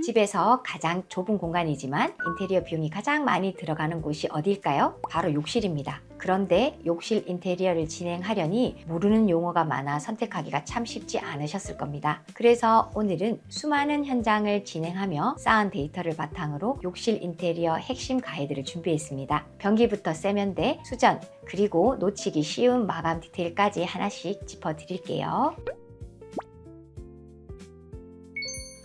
집에서 가장 좁은 공간이지만 인테리어 비용이 가장 많이 들어가는 곳이 어디일까요? 바로 욕실입니다. 그런데 욕실 인테리어를 진행하려니 모르는 용어가 많아 선택하기가 참 쉽지 않으셨을 겁니다. 그래서 오늘은 수많은 현장을 진행하며 쌓은 데이터를 바탕으로 욕실 인테리어 핵심 가이드를 준비했습니다. 변기부터 세면대, 수전, 그리고 놓치기 쉬운 마감 디테일까지 하나씩 짚어드릴게요.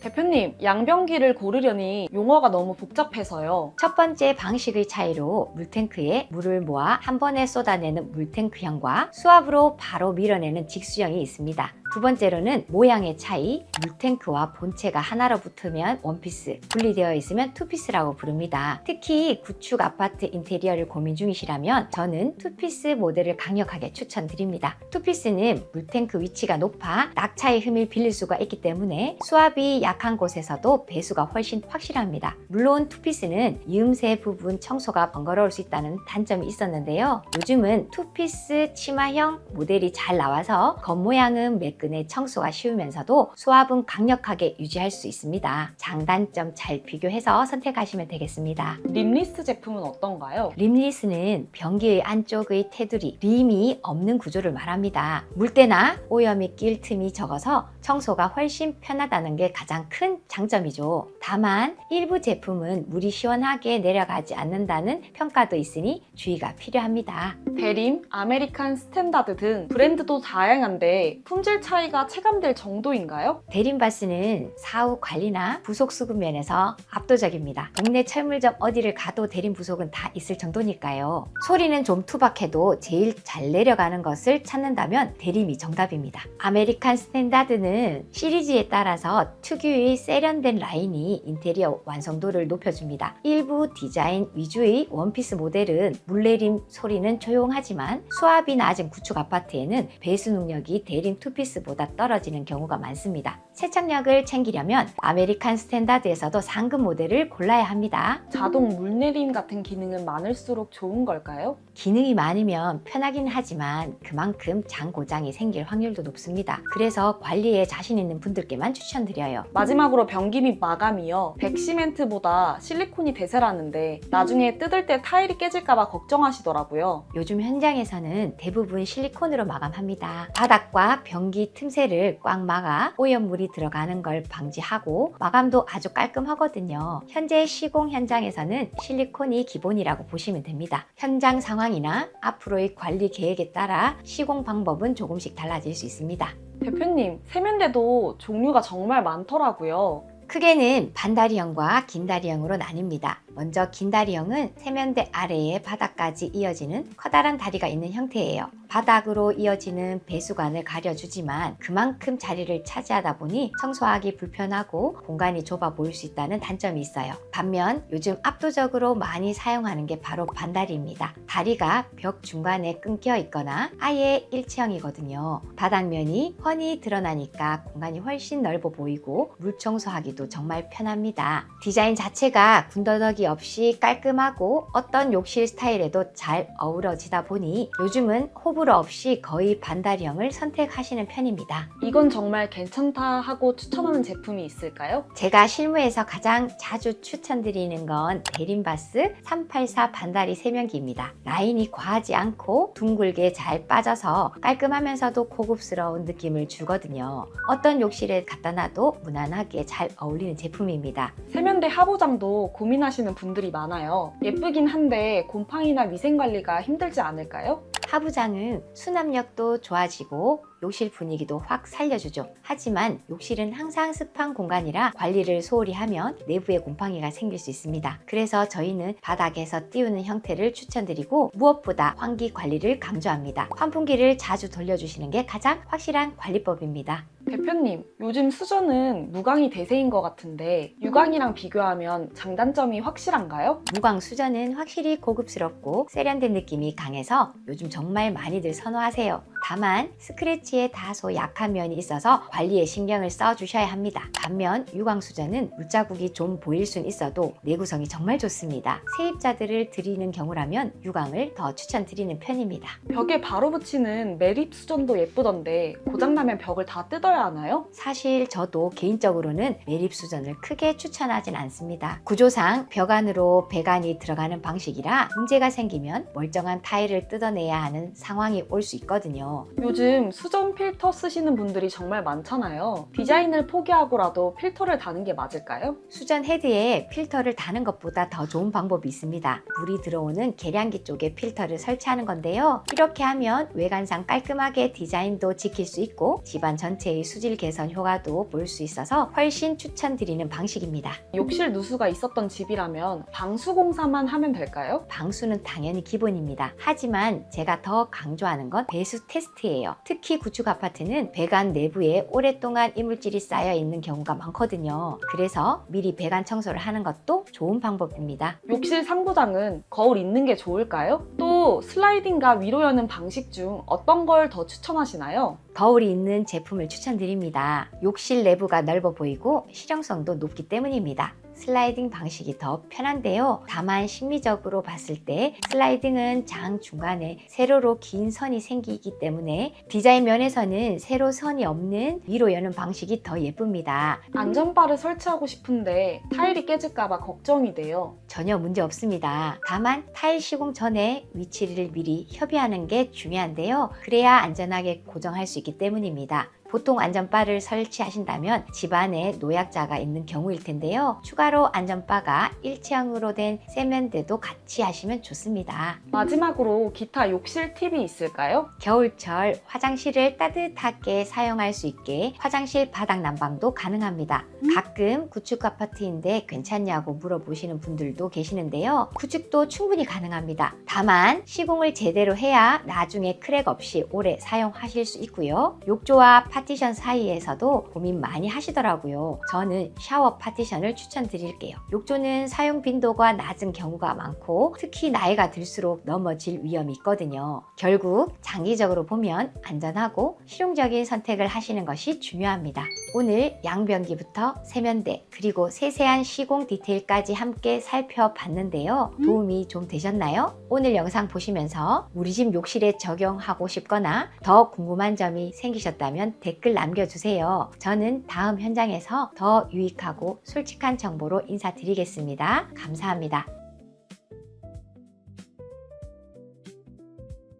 대표님, 양변기를 고르려니 용어가 너무 복잡해서요. 첫 번째 방식의 차이로 물탱크에 물을 모아 한 번에 쏟아내는 물탱크형과 수압으로 바로 밀어내는 직수형이 있습니다. 두 번째로는 모양의 차이, 물탱크와 본체가 하나로 붙으면 원피스, 분리되어 있으면 투피스라고 부릅니다. 특히 구축 아파트 인테리어를 고민 중이시라면 저는 투피스 모델을 강력하게 추천드립니다. 투피스는 물탱크 위치가 높아 낙차의 흠을 빌릴 수가 있기 때문에 수압이 약한 곳에서도 배수가 훨씬 확실합니다. 물론 투피스는 이음새 부분 청소가 번거로울 수 있다는 단점이 있었는데요. 요즘은 투피스 치마형 모델이 잘 나와서 겉모양은 매끈해 청소가 쉬우면서도 수압은 강력하게 유지할 수 있습니다. 장단점 잘 비교해서 선택하시면 되겠습니다. 림리스 제품은 어떤가요? 림리스는 변기의 안쪽의 테두리, 림이 없는 구조를 말합니다. 물때나 오염이 낄 틈이 적어서 청소가 훨씬 편하다는 게 가장 큰 장점이죠. 다만 일부 제품은 물이 시원하게 내려가지 않는다는 평가도 있으니 주의가 필요합니다. 대림, 아메리칸 스탠다드 등 브랜드도 다양한데 품질 차이가 체감될 정도인가요? 대림바스는 사후 관리나 부속 수급 면에서 압도적입니다. 동네 철물점 어디를 가도 대림 부속은 다 있을 정도니까요. 소리는 좀 투박해도 제일 잘 내려가는 것을 찾는다면 대림이 정답입니다. 아메리칸 스탠다드는 시리즈에 따라서 특유의 세련된 라인이 인테리어 완성도를 높여줍니다. 일부 디자인 위주의 원피스 모델은 물내림 소리는 조용하지만 수압이 낮은 구축 아파트에는 배수 능력이 대림 투피스보다 떨어지는 경우가 많습니다. 세척력을 챙기려면 아메리칸 스탠다드에서도 상급 모델을 골라야 합니다. 자동 물내림 같은 기능은 많을수록 좋은 걸까요? 기능이 많으면 편하긴 하지만 그만큼 장 고장이 생길 확률도 높습니다. 그래서 관리에 자신 있는 분들께만 추천드려요. 마지막으로 변기 및 마감이요. 백시멘트보다 실리콘이 대세라는데 나중에 뜯을 때 타일이 깨질까봐 걱정하시더라고요. 요즘 현장에서는 대부분 실리콘으로 마감합니다. 바닥과 변기 틈새를 꽉 막아 오염물이 들어가는 걸 방지하고 마감도 아주 깔끔하거든요. 현재 시공 현장에서는 실리콘이 기본이라고 보시면 됩니다. 현장 상황이나 앞으로의 관리 계획에 따라 시공 방법은 조금씩 달라질 수 있습니다. 대표님, 세면대도 종류가 정말 많더라고요. 크게는 반다리형과 긴다리형으로 나뉩니다. 먼저 긴다리형은 세면대 아래에 바닥까지 이어지는 커다란 다리가 있는 형태예요. 바닥으로 이어지는 배수관을 가려주지만 그만큼 자리를 차지하다 보니 청소하기 불편하고 공간이 좁아 보일 수 있다는 단점이 있어요. 반면 요즘 압도적으로 많이 사용하는 게 바로 반다리입니다. 다리가 벽 중간에 끊겨 있거나 아예 일체형이거든요. 바닥면이 훤히 드러나니까 공간이 훨씬 넓어 보이고 물 청소하기도 정말 편합니다. 디자인 자체가 군더더기 없이 깔끔하고 어떤 욕실 스타일에도 잘 어우러지다 보니 요즘은 호불호 없이 거의 반다리형을 선택하시는 편입니다. 이건 정말 괜찮다 하고 추천하는 제품이 있을까요? 제가 실무에서 가장 자주 추천드리는 건 대림바스 384 반다리 세면기입니다. 라인이 과하지 않고 둥글게 잘 빠져서 깔끔하면서도 고급스러운 느낌을 주거든요. 어떤 욕실에 갖다 놔도 무난하게 잘 어울리는 제품입니다. 세면대 하부장도 고민하시는 분들이 많아요. 예쁘긴 한데 곰팡이나 위생관리가 힘들지 않을까요? 하부장은 수납력도 좋아지고 욕실 분위기도 확 살려주죠. 하지만 욕실은 항상 습한 공간이라 관리를 소홀히 하면 내부에 곰팡이가 생길 수 있습니다. 그래서 저희는 바닥에서 띄우는 형태를 추천드리고 무엇보다 환기 관리를 강조합니다. 환풍기를 자주 돌려주시는 게 가장 확실한 관리법입니다. 대표님, 요즘 수전은 무광이 대세인 것 같은데 유광이랑 비교하면 장단점이 확실한가요? 무광 수전은 확실히 고급스럽고 세련된 느낌이 강해서 요즘 정말 많이들 선호하세요. 다만 스크래치에 다소 약한 면이 있어서 관리에 신경을 써주셔야 합니다. 반면 유광수전은 물자국이 좀 보일 순 있어도 내구성이 정말 좋습니다. 세입자들을 드리는 경우라면 유광을 더 추천드리는 편입니다. 벽에 바로 붙이는 매립 수전도 예쁘던데 고장나면 벽을 다 뜯어야 뿌려야 하나요? 사실 저도 개인적으로는 매립수전을 크게 추천하진 않습니다. 구조상 벽 안으로 배관이 들어가는 방식이라 문제가 생기면 멀쩡한 타일을 뜯어내야 하는 상황이 올 수 있거든요. 요즘 수전 필터 쓰시는 분들이 정말 많잖아요. 디자인을 포기하고라도 필터를 다는 게 맞을까요? 수전 헤드에 필터를 다는 것보다 더 좋은 방법이 있습니다. 물이 들어오는 계량기 쪽에 필터를 설치하는 건데요. 이렇게 하면 외관상 깔끔하게 디자인도 지킬 수 있고 집안 전체의 수질 개선 효과도 볼 수 있어서 훨씬 추천드리는 방식입니다. 욕실 누수가 있었던 집이라면 방수 공사만 하면 될까요? 방수는 당연히 기본입니다. 하지만 제가 더 강조하는 건 배수 테스트예요. 특히 구축 아파트는 배관 내부에 오랫동안 이물질이 쌓여 있는 경우가 많거든요. 그래서 미리 배관 청소를 하는 것도 좋은 방법입니다. 욕실 상부장은 거울 있는 게 좋을까요? 또 슬라이딩과 위로 여는 방식 중 어떤 걸 더 추천하시나요? 거울이 있는 제품을 추천드립니다. 욕실 내부가 넓어 보이고 실용성도 높기 때문입니다. 슬라이딩 방식이 더 편한데요. 다만 심리적으로 봤을 때 슬라이딩은 장 중간에 세로로 긴 선이 생기기 때문에 디자인 면에서는 세로 선이 없는 위로 여는 방식이 더 예쁩니다. 안전바를 설치하고 싶은데 타일이 깨질까봐 걱정이 돼요. 전혀 문제 없습니다. 다만 타일 시공 전에 위치를 미리 협의하는 게 중요한데요. 그래야 안전하게 고정할 수 있기 때문입니다. 보통 안전바를 설치하신다면 집안에 노약자가 있는 경우일 텐데요. 추가로 안전바가 일체형으로 된 세면대도 같이 하시면 좋습니다. 마지막으로 기타 욕실 팁이 있을까요? 겨울철 화장실을 따뜻하게 사용할 수 있게 화장실 바닥 난방도 가능합니다. 가끔 구축 아파트인데 괜찮냐고 물어보시는 분들도 계시는데요. 구축도 충분히 가능합니다. 다만 시공을 제대로 해야 나중에 크랙 없이 오래 사용하실 수 있고요. 욕조와 파티션 사이에서도 고민 많이 하시더라고요. 저는 샤워 파티션을 추천드릴게요. 욕조는 사용 빈도가 낮은 경우가 많고 특히 나이가 들수록 넘어질 위험이 있거든요. 결국 장기적으로 보면 안전하고 실용적인 선택을 하시는 것이 중요합니다. 오늘 양변기부터 세면대 그리고 세세한 시공 디테일까지 함께 살펴봤는데요. 도움이 좀 되셨나요? 오늘 영상 보시면서 우리 집 욕실에 적용하고 싶거나 더 궁금한 점이 생기셨다면 댓글 남겨주세요. 저는 다음 현장에서 더 유익하고 솔직한 정보로 인사드리겠습니다. 감사합니다.